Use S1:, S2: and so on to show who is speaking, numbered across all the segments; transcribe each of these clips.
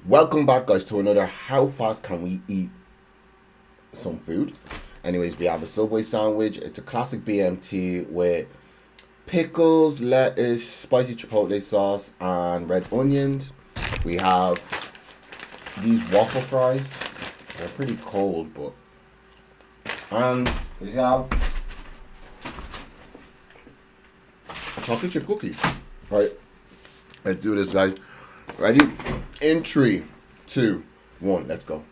S1: Welcome back, guys, to another How Fast Can We Eat Some Food? Anyways, we have a Subway sandwich. It's a classic BMT with pickles, lettuce, spicy chipotle sauce, and red onions. We have these waffle fries. They're pretty cold, but. And we have chocolate chip cookies. Right, let's do this, guys. Ready? In 3, 2, 1, let's go.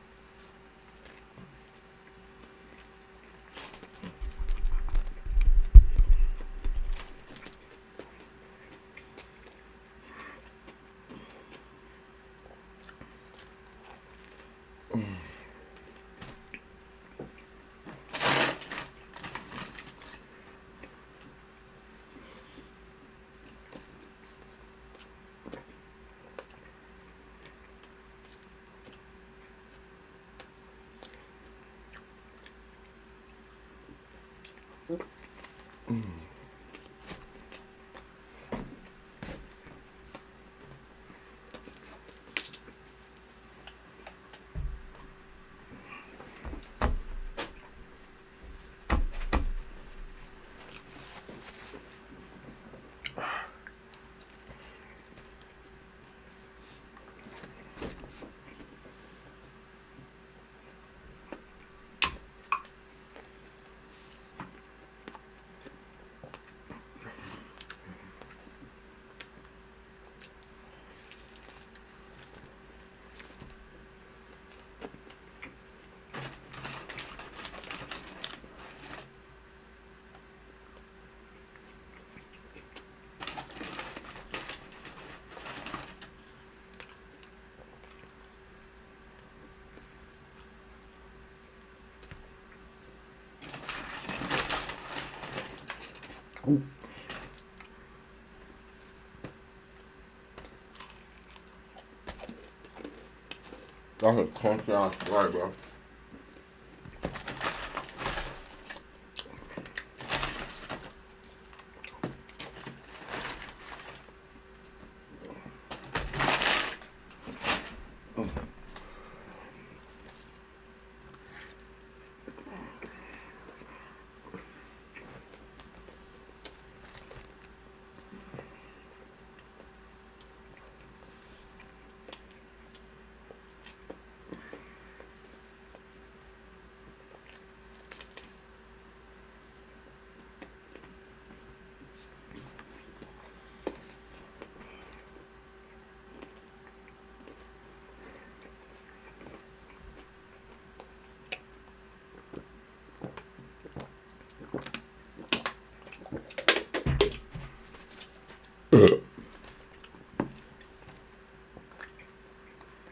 S1: That's a crunchy ass fry, bro.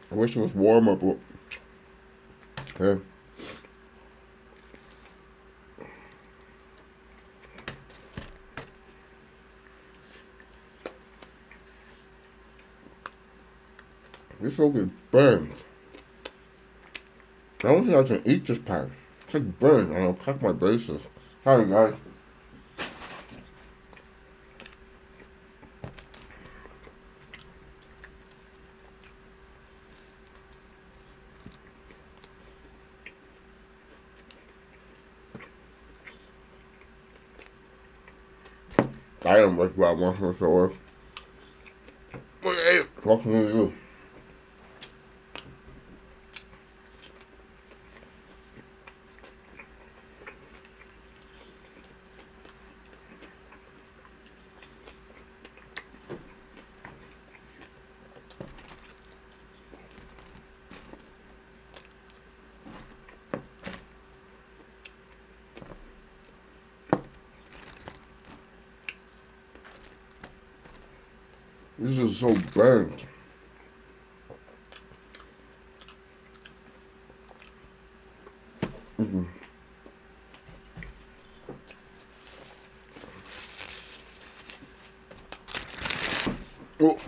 S1: I wish it was warmer, but yeah. This fucking burns. I don't think I can eat this pan. It's like burnt, and I'll crack my braces. Sorry, guys. I am with what I want to show. What can we do? This is so burnt. Oh.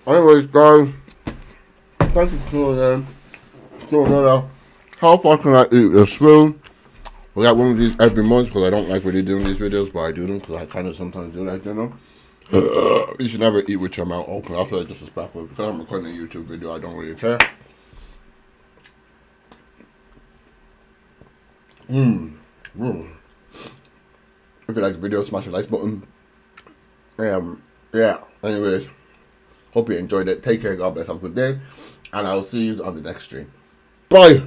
S1: Anyways, guys, thank you for tuning in to another How fast can I eat this food? We got one of these every month because I don't like really doing these videos, but I do them because I kind of sometimes do like doing them. You should never eat with your mouth open. I feel like disrespectful. Because I'm recording a YouTube video, I don't really care. If you like the video, smash the like button. Yeah. Anyways, hope you enjoyed it. Take care. God bless. Have a good day. And I'll see you on the next stream. Bye.